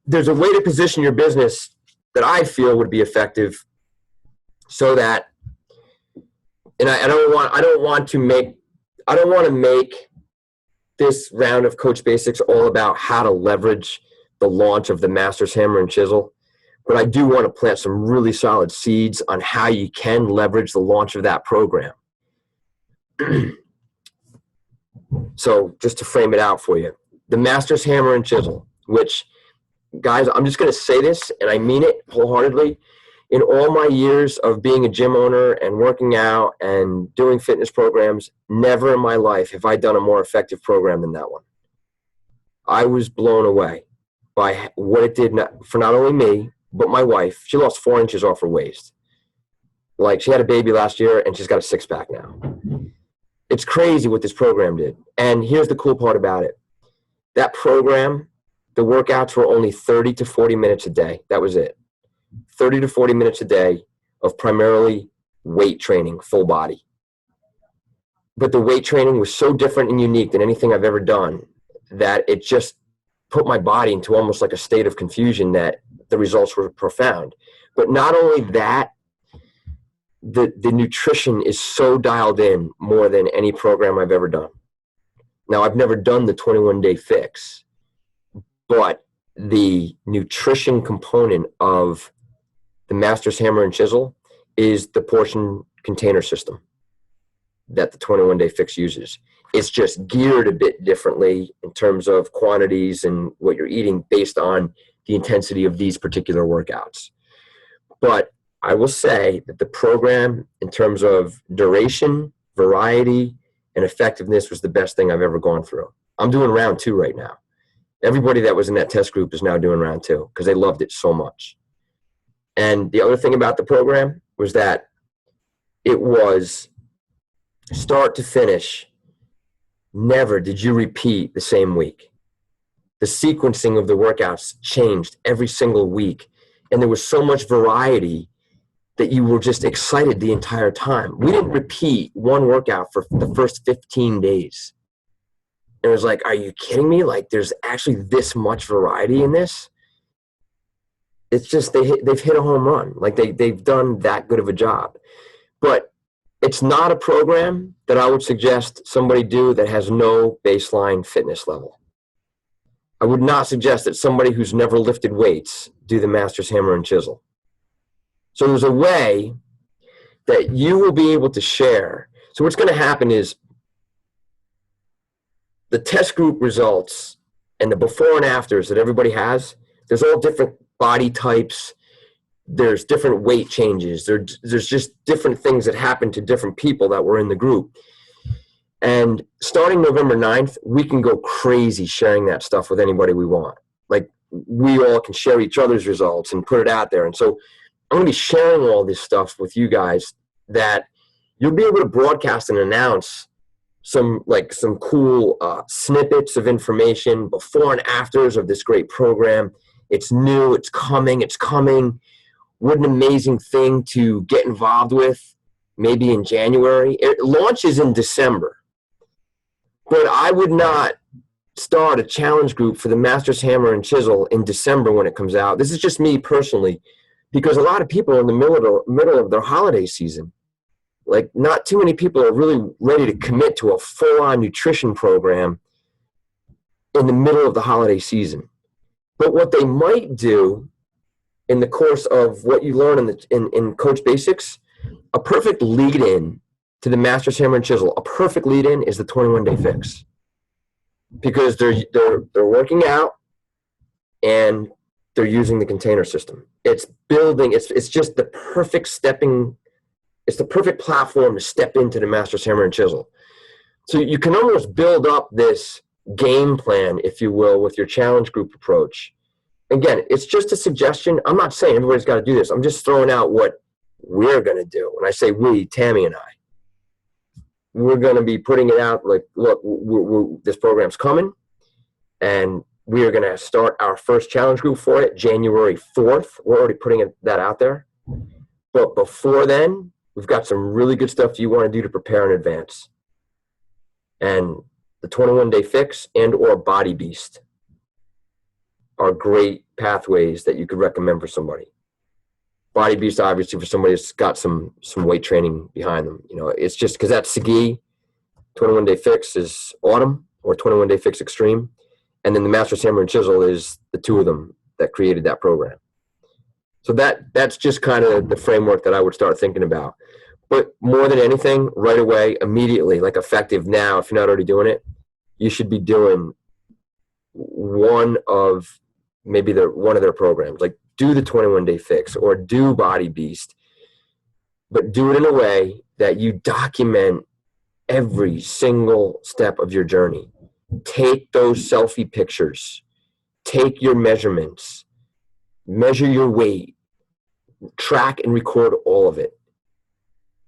there's a way to position your business that I feel would be effective, so that, and I don't want to make this round of Coach Basics all about how to leverage the launch of the Masters Hammer and Chisel, but I do want to plant some really solid seeds on how you can leverage the launch of that program. So just to frame it out for you, the Masters Hammer and Chisel, which, guys, I'm just going to say this, and I mean it wholeheartedly. In all my years of being a gym owner and working out and doing fitness programs, never in my life have I done a more effective program than that one. I was blown away by what it did for not only me, but my wife. She lost 4 inches off her waist. Like, she had a baby last year, and she's got a six-pack now. It's crazy what this program did. And here's the cool part about it. That program, the workouts were only 30 to 40 minutes a day. That was it. 30 to 40 minutes a day of primarily weight training, full body. But the weight training was so different and unique than anything I've ever done that it just put my body into almost like a state of confusion that the results were profound. But not only that, the nutrition is so dialed in more than any program I've ever done. Now, I've never done the 21-day fix, but the nutrition component of the Masters Hammer and Chisel is the portion container system that the 21-day fix uses. It's just geared a bit differently in terms of quantities and what you're eating based on the intensity of these particular workouts. But I will say that the program, in terms of duration, variety, and effectiveness, was the best thing I've ever gone through. I'm doing round 2 right now. Everybody that was in that test group is now doing round 2 because they loved it so much. And the other thing about the program was that it was start to finish. Never did you repeat the same week. The sequencing of the workouts changed every single week. And there was so much variety that you were just excited the entire time. We didn't repeat one workout for the first 15 days. It was like, are you kidding me? Like, there's actually this much variety in this? it's just they've hit a home run. Like they've done that good of a job. But it's not a program that I would suggest somebody do that has no baseline fitness level. I would not suggest that somebody who's never lifted weights do the Master's Hammer and Chisel. So there's a way that you will be able to share. So what's going to happen is the test group results and the before and afters that everybody has, there's all different body types. There's different weight changes. There's just different things that happen to different people that were in the group. And starting November 9th, we can go crazy sharing that stuff with anybody we want. Like, we all can share each other's results and put it out there. And so I'm going to be sharing all this stuff with you guys that you'll be able to broadcast and announce some cool snippets of information, before and afters of this great program. It's new. It's coming. What an amazing thing to get involved with, maybe in January. It launches in December. But I would not start a challenge group for the Master's Hammer and Chisel in December when it comes out. This is just me personally, because a lot of people are in the middle of their holiday season. Like, not too many people are really ready to commit to a full-on nutrition program in the middle of the holiday season. But what they might do in the course of what you learn in Coach Basics, a perfect lead-in to the Master's Hammer and Chisel, a perfect lead-in is the 21-day fix, because they're working out and they're using the container system. It's building. It's just the perfect It's the perfect platform to step into the Master's Hammer and Chisel. So you can almost build up this game plan, if you will, with your challenge group approach. Again, it's just a suggestion. I'm not saying everybody's got to do this. I'm just throwing out what we're going to do. When I say we, Tammy and I, we're going to be putting it out like, look, this program's coming, and we are going to start our first challenge group for it January 4th. We're already putting that out there. But before then, we've got some really good stuff you want to do to prepare in advance. And the 21-day fix and or Body Beast are great pathways that you could recommend for somebody. Body Beast, obviously, for somebody that's got some weight training behind them. You know, it's just because that's Sagi. 21-day fix is Autumn, or 21-day fix Extreme. And then the Master's Hammer and Chisel is the two of them that created that program. So that's just kind of the framework that I would start thinking about. But more than anything, right away, immediately, like effective now, if you're not already doing it, you should be doing one of their programs. Like, do the 21-day fix or do Body Beast, but do it in a way that you document every single step of your journey. Take those selfie pictures, take your measurements, measure your weight, track and record all of it,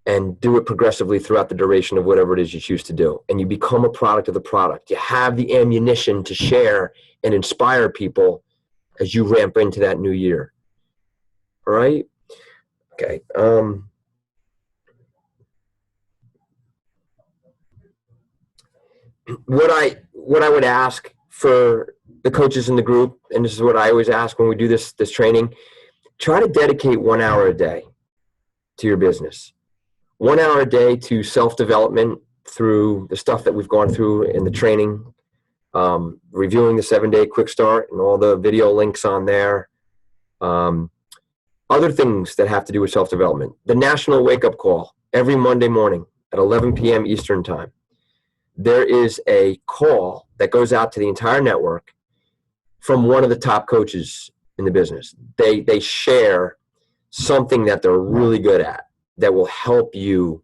and do it progressively throughout the duration of whatever it is you choose to do. And you become a product of the product. You have the ammunition to share and inspire people as you ramp into that new year. All right? Okay. What I would ask for the coaches in the group, and this is what I always ask when we do this training, try to dedicate 1 hour a day to your business. 1 hour a day to self-development through the stuff that we've gone through in the training, reviewing the 7-day quick start and all the video links on there. Other things that have to do with self-development. The National Wake Up Call every Monday morning at 11 p.m. Eastern Time. There is a call that goes out to the entire network from one of the top coaches in the business. They share something that they're really good at that will help you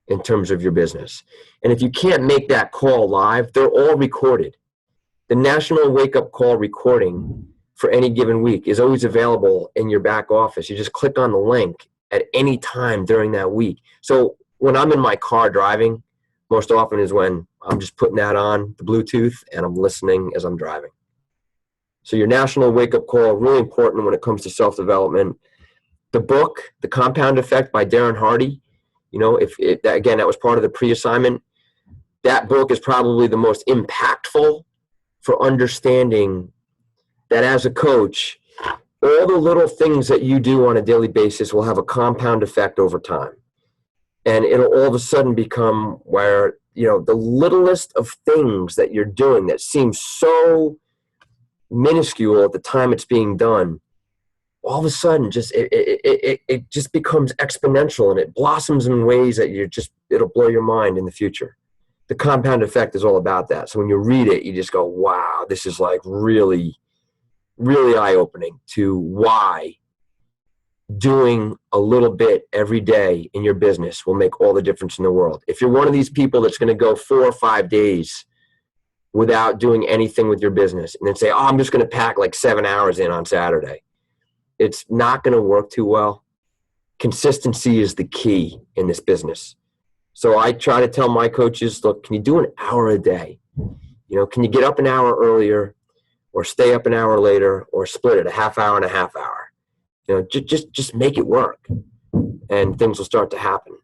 in terms of your business. And if you can't make that call live, they're all recorded. The National Wake Up Call recording for any given week is always available in your back office. You just click on the link at any time during that week. So when I'm in my car driving, most often is when I'm just putting that on the Bluetooth and I'm listening as I'm driving. So your National Wake Up Call, really important when it comes to self-development. The book, The Compound Effect by Darren Hardy, you know, again, that was part of the pre-assignment. That book is probably the most impactful for understanding that as a coach, all the little things that you do on a daily basis will have a compound effect over time. And it'll all of a sudden become where, the littlest of things that you're doing that seems so minuscule at the time it's being done, all of a sudden it just becomes exponential, and it blossoms in ways that it'll blow your mind in the future. The compound effect is all about that. So when you read it, you just go, wow, this is like really, really eye-opening to why doing a little bit every day in your business will make all the difference in the world. If you're one of these people that's going to go 4 or 5 days without doing anything with your business and then say, I'm just going to pack like 7 hours in on Saturday, it's not going to work too well. Consistency is the key in this business. So I try to tell my coaches, look, can you do an hour a day? Can you get up an hour earlier or stay up an hour later or split it, a half hour and a half hour? Just make it work, and things will start to happen.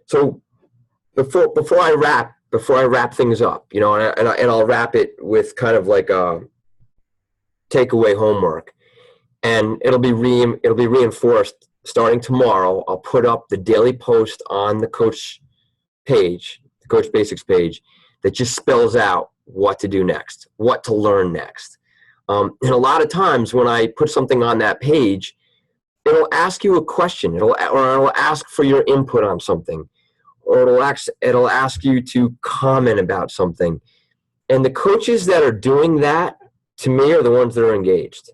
So before I wrap things up, and I'll wrap it with kind of like a takeaway homework, and it'll be reinforced starting tomorrow. I'll put up the daily post on the coach page, the Coach Basics page, that just spells out what to do next, what to learn next. And a lot of times when I put something on that page, it'll ask you a question, it'll ask for your input on something, or it'll ask you to comment about something. And the coaches that are doing that, to me, are the ones that are engaged.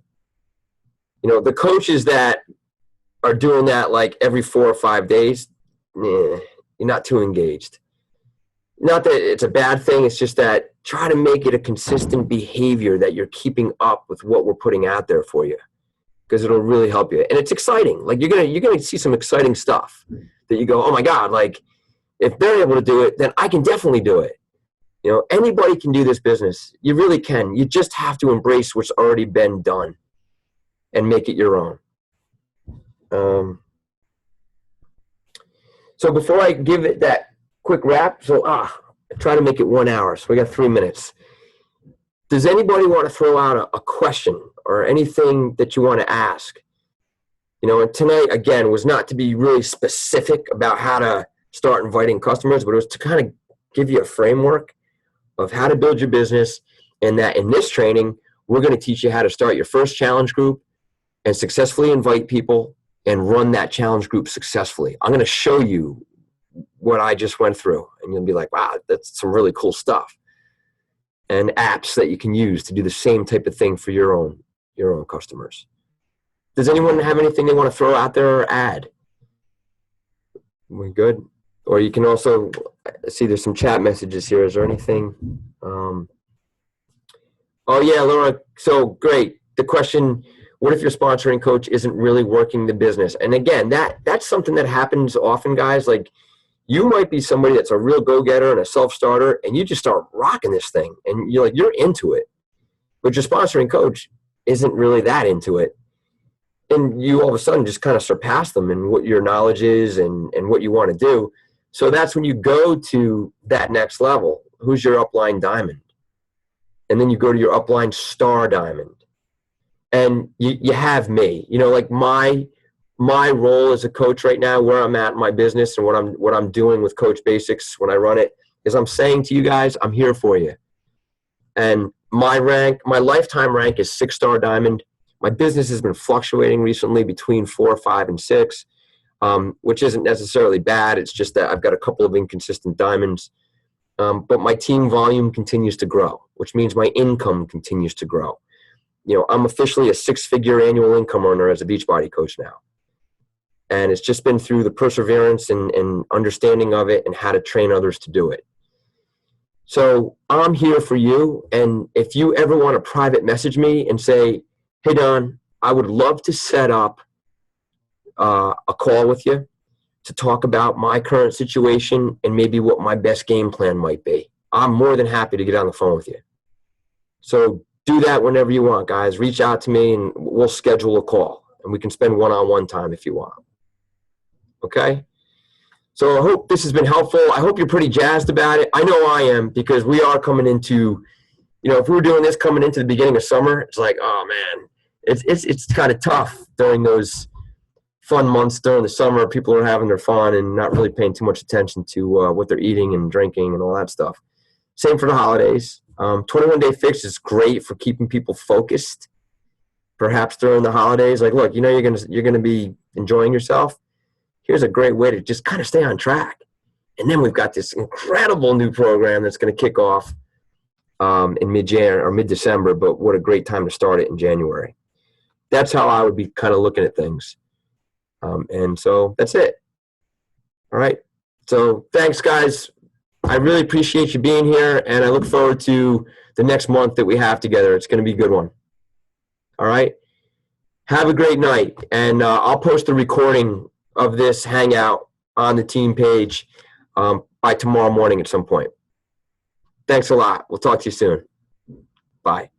The coaches that are doing that like every 4 or 5 days, you're not too engaged. Not that it's a bad thing, it's just that try to make it a consistent behavior that you're keeping up with what we're putting out there for you, because it'll really help you. And it's exciting. Like you're gonna see some exciting stuff that you go, oh my God, like if they're able to do it, then I can definitely do it. Anybody can do this business. You really can. You just have to embrace what's already been done and make it your own. So before I give it that quick wrap, try to make it 1 hour. So we got 3 minutes. Does anybody want to throw out a question or anything that you want to ask? And tonight, again, was not to be really specific about how to start inviting customers, but it was to kind of give you a framework of how to build your business, and that in this training, we're going to teach you how to start your first challenge group and successfully invite people and run that challenge group successfully. I'm going to show you what I just went through, and you'll be like, wow, that's some really cool stuff. And apps that you can use to do the same type of thing for your own customers. Does anyone have anything they want to throw out there or add? We good? Or you can also see there's some chat messages here. Is there anything? Oh yeah, Laura. So great. The question, what if your sponsoring coach isn't really working the business? And again, that's something that happens often, guys. Like, you might be somebody that's a real go-getter and a self-starter, and you just start rocking this thing, and you're into it. But your sponsoring coach isn't really that into it. And you all of a sudden just kind of surpass them in what your knowledge is and what you want to do. So that's when you go to that next level. Who's your upline diamond? And then you go to your upline star diamond. And you have me. Like my role as a coach right now, where I'm at in my business and what I'm doing with Coach Basics when I run it, is I'm saying to you guys, I'm here for you. And my lifetime rank is 6-star diamond. My business has been fluctuating recently between 4, 5, and 6, which isn't necessarily bad. It's just that I've got a couple of inconsistent diamonds. But my team volume continues to grow, which means my income continues to grow. I'm officially a 6-figure annual income earner as a Beachbody coach now. And it's just been through the perseverance and understanding of it and how to train others to do it. So I'm here for you. And if you ever want to private message me and say, hey, Don, I would love to set up a call with you to talk about my current situation and maybe what my best game plan might be, I'm more than happy to get on the phone with you. So do that whenever you want, guys. Reach out to me and we'll schedule a call, and we can spend one-on-one time if you want. Okay? So I hope this has been helpful. I hope you're pretty jazzed about it. I know I am, because we are coming into if we were doing this coming into the beginning of summer, it's like, oh man, it's kind of tough during those fun months during the summer. People are having their fun and not really paying too much attention to what they're eating and drinking and all that stuff. Same for the holidays. 21-day fix is great for keeping people focused. Perhaps during the holidays, like, look, you're gonna be enjoying yourself. Here's a great way to just kind of stay on track. And then we've got this incredible new program that's going to kick off in mid-January or mid-December, but what a great time to start it in January. That's how I would be kind of looking at things. And so that's it. All right. So thanks, guys. I really appreciate you being here, and I look forward to the next month that we have together. It's going to be a good one. All right. Have a great night, and I'll post a recording of this Hangout on the team page by tomorrow morning at some point. Thanks a lot. We'll talk to you soon. Bye.